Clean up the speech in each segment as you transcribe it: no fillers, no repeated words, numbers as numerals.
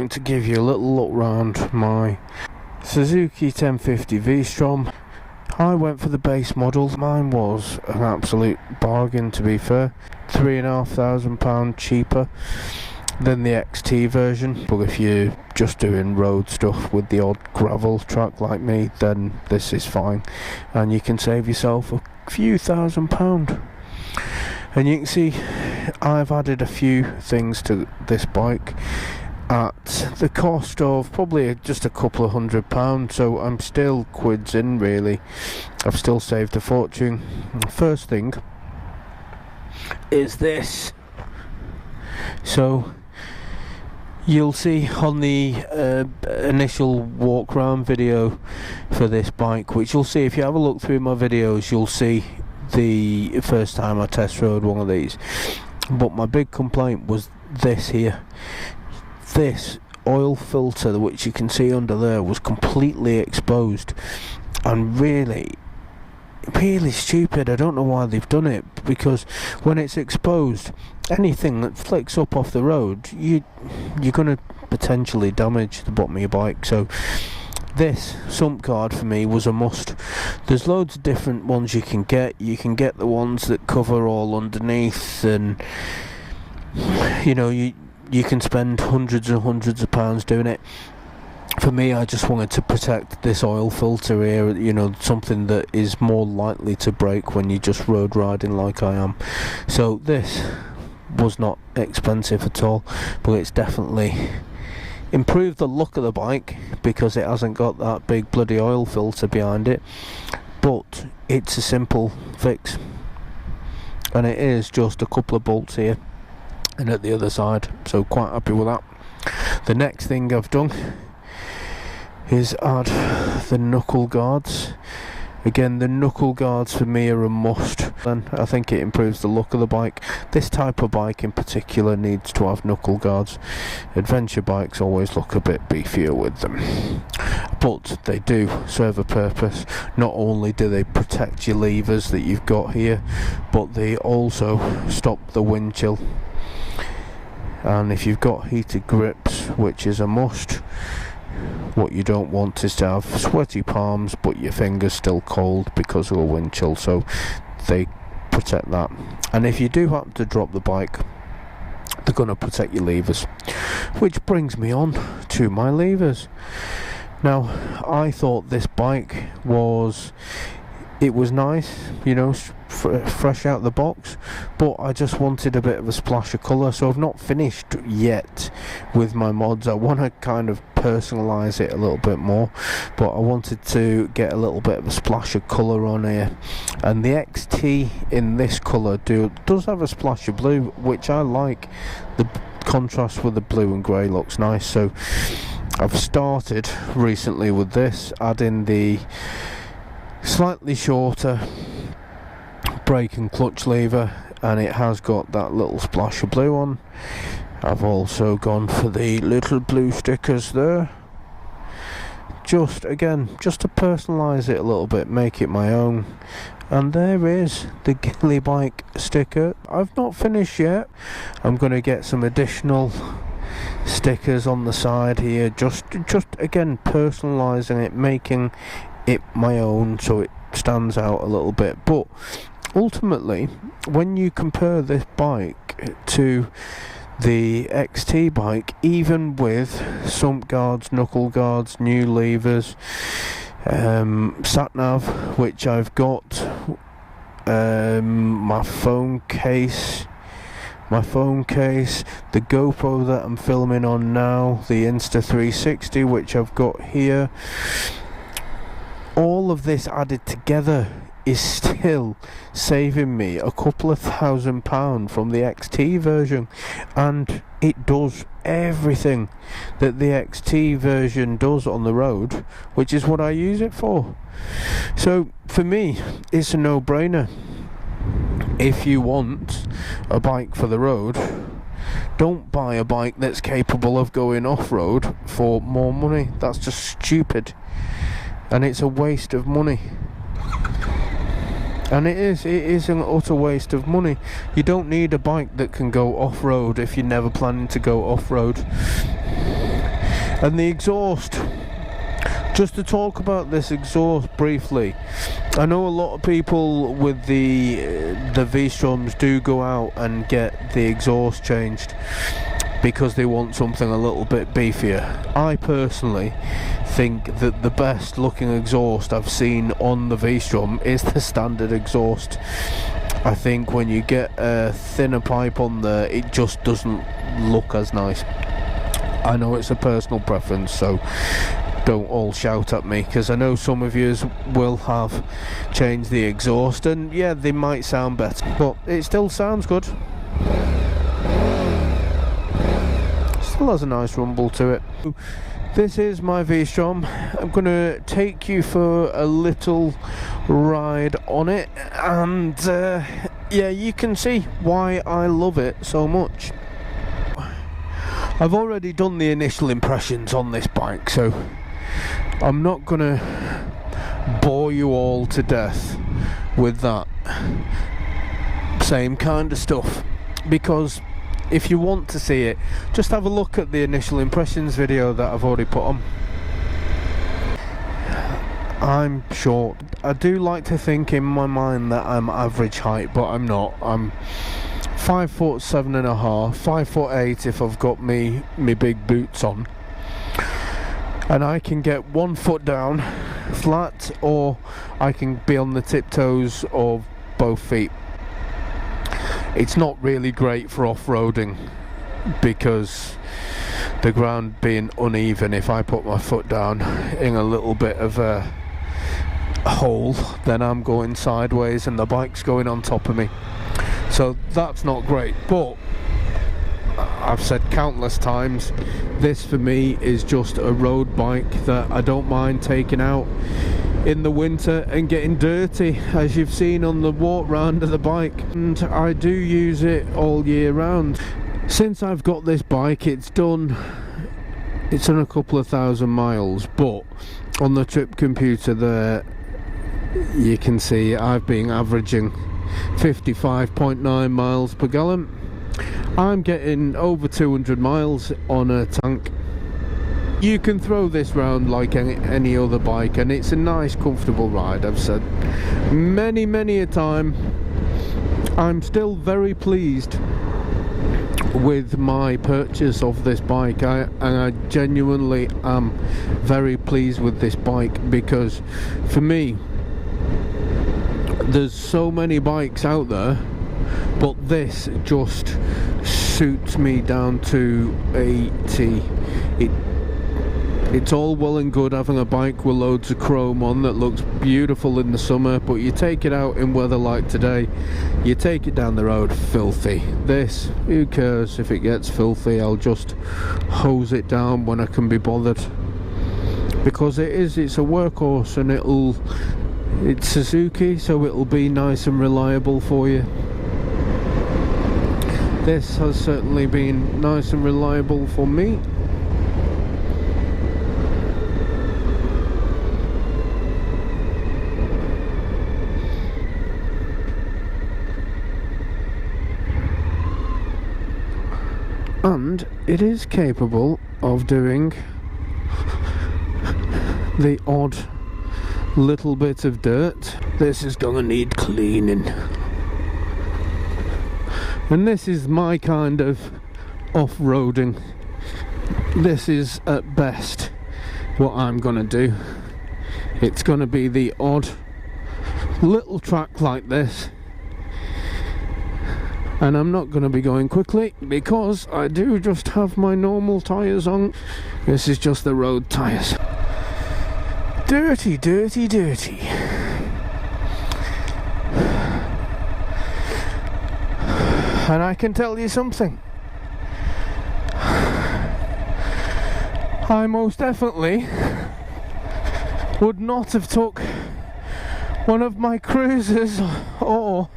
going to give you a little look round my Suzuki 1050 V-Strom. I went for the base model. Mine was an absolute bargain, to be fair. £3,500 cheaper than the XT version. But if you're just doing road stuff with the odd gravel track like me, then this is fine, and you can save yourself a few £1,000s. And you can see I've added a few things to this bike at the cost of probably just a couple of £100, so I'm still quids in, really. I've still saved a fortune. First thing is this. So you'll see on the initial walk around video for this bike, which you'll see if you have a look through my videos, you'll see the first time I test rode one of these. But my big complaint was this here. This oil filter, which you can see under there, was completely exposed, and really stupid. I don't know why they've done it, because when it's exposed, anything that flicks up off the road, you're going to potentially damage the bottom of your bike. So this sump guard for me was a must. There's loads of different ones you can get. You can get the ones that cover all underneath, and you know, you can spend hundreds and hundreds of pounds doing it. For me, I just wanted to protect this oil filter here, you know, something that is more likely to break when you're just road riding like I am. So this was not expensive at all, but it's definitely improved the look of the bike because it hasn't got that big bloody oil filter behind it. But it's a simple fix, and it is just a couple of bolts here and at the other side, so quite happy with that. The next thing I've done is add the knuckle guards. Again, the knuckle guards for me are a must, and I think it improves the look of the bike. This type of bike in particular needs to have knuckle guards. Adventure bikes always look a bit beefier with them, but they do serve a purpose. Not only do they protect your levers that you've got here, but they also stop the wind chill. And if you've got heated grips, which is a must, what you don't want is to have sweaty palms but your fingers still cold because of a wind chill, so they protect that. And if you do happen to drop the bike, they're going to protect your levers, which brings me on to my levers. Now, I thought this bike was nice, you know, fresh out the box, but I just wanted a bit of a splash of colour, so I've not finished yet with my mods. I want to kind of personalise it a little bit more, but I wanted to get a little bit of a splash of colour on here, and the XT in this colour does have a splash of blue, which I like. The contrast with the blue and grey looks nice, so I've started recently with this, adding the slightly shorter brake and clutch lever, and it has got that little splash of blue on. I've also gone for the little blue stickers there, just to personalise it a little bit, make it my own. And there is the GILLYBIKE sticker. I've not finished yet. I'm going to get some additional stickers on the side here, just again personalising it, making it my own so it stands out a little bit. But ultimately, when you compare this bike to the XT bike, even with sump guards, knuckle guards, new levers, sat nav, which I've got, my phone case, the GoPro that I'm filming on now, the Insta360 which I've got here, all of this added together is still saving me a couple of £1,000 from the XT version, and it does everything that the XT version does on the road, which is what I use it for. So for me, it's a no-brainer. If you want a bike for the road, don't buy a bike that's capable of going off-road for more money. That's just stupid, and it's a waste of money. And it is an utter waste of money. You don't need a bike that can go off-road if you're never planning to go off-road. And the exhaust, just to talk about this exhaust briefly, I know a lot of people with the V-Stroms do go out and get the exhaust changed because they want something a little bit beefier. I personally think that the best looking exhaust I've seen on the V-Strom is the standard exhaust. I think when you get a thinner pipe on there, it just doesn't look as nice. I know it's a personal preference, so don't all shout at me, because I know some of you will have changed the exhaust, and yeah, they might sound better, but it still sounds good. Still has a nice rumble to it. This is my V-Strom. I'm going to take you for a little ride on it, and yeah, you can see why I love it so much. I've already done the initial impressions on this bike, so I'm not going to bore you all to death with that same kind of stuff, because if you want to see it, just have a look at the initial impressions video that I've already put on. I'm short. I do like to think in my mind that I'm average height, but I'm not. I'm 5'7.5", 5'8" if I've got me big boots on, and I can get 1 foot down flat, or I can be on the tiptoes of both feet. It's not really great for off-roading because the ground being uneven, if I put my foot down in a little bit of a hole, then I'm going sideways and the bike's going on top of me. So that's not great, but I've said countless times, this for me is just a road bike that I don't mind taking out in the winter and getting dirty, as you've seen on the walk round of the bike, and I do use it all year round. Since I've got this bike, it's done a couple of thousand miles, but on the trip computer there you can see I've been averaging 55.9 miles per gallon. I'm getting over 200 miles on a tank. You can throw this round like any other bike, and it's a nice comfortable ride. I've said many a time, I'm still very pleased with my purchase of this bike, and I genuinely am very pleased with this bike, because for me, there's so many bikes out there, but this just suits me down to a T. It's all well and good having a bike with loads of chrome on that looks beautiful in the summer, but you take it out in weather like today, you take it down the road filthy. This, who cares if it gets filthy? I'll just hose it down when I can be bothered, because it's a workhorse, and it's Suzuki, so it'll be nice and reliable for you. This has certainly been nice and reliable for me. And it is capable of doing the odd little bit of dirt. This is gonna need cleaning, and this is my kind of off-roading. This is at best what I'm gonna do. It's gonna be the odd little track like this, and I'm not going to be going quickly because I do just have my normal tyres on. This is just the road tyres. Dirty. And I can tell you something, I most definitely would not have took one of my cruisers or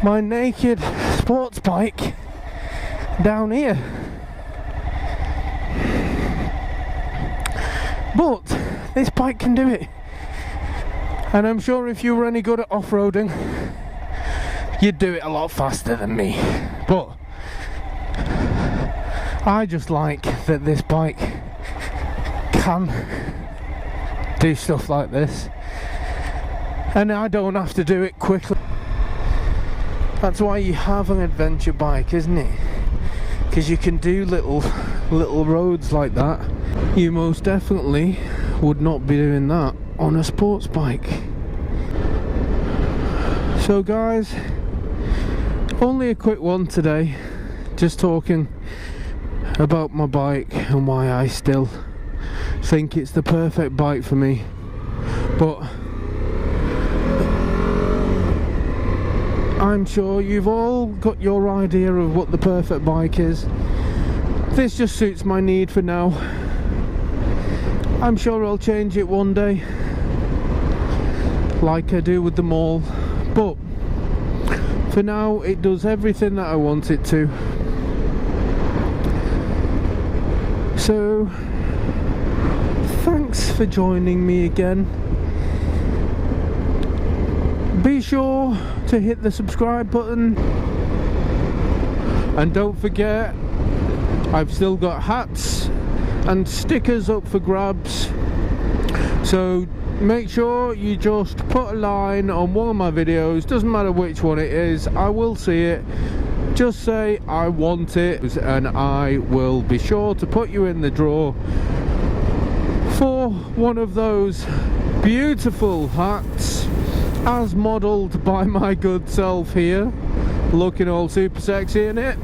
my naked sports bike down here, but this bike can do it, and I'm sure if you were any good at off-roading, you'd do it a lot faster than me. But I just like that this bike can do stuff like this, and I don't have to do it quickly. That's why you have an adventure bike, isn't it? Because you can do little roads like that. You most definitely would not be doing that on a sports bike. So guys, only a quick one today, just talking about my bike and why I still think it's the perfect bike for me. But I'm sure you've all got your idea of what the perfect bike is. This just suits my need for now. I'm sure I'll change it one day, like I do with them all, but for now it does everything that I want it to. So thanks for joining me again. Be sure to hit the subscribe button, and don't forget, I've still got hats and stickers up for grabs, so make sure you just put a line on one of my videos, doesn't matter which one it is, I will see it. Just say I want it and I will be sure to put you in the draw for one of those beautiful hats, as modelled by my good self here, looking all super sexy in it.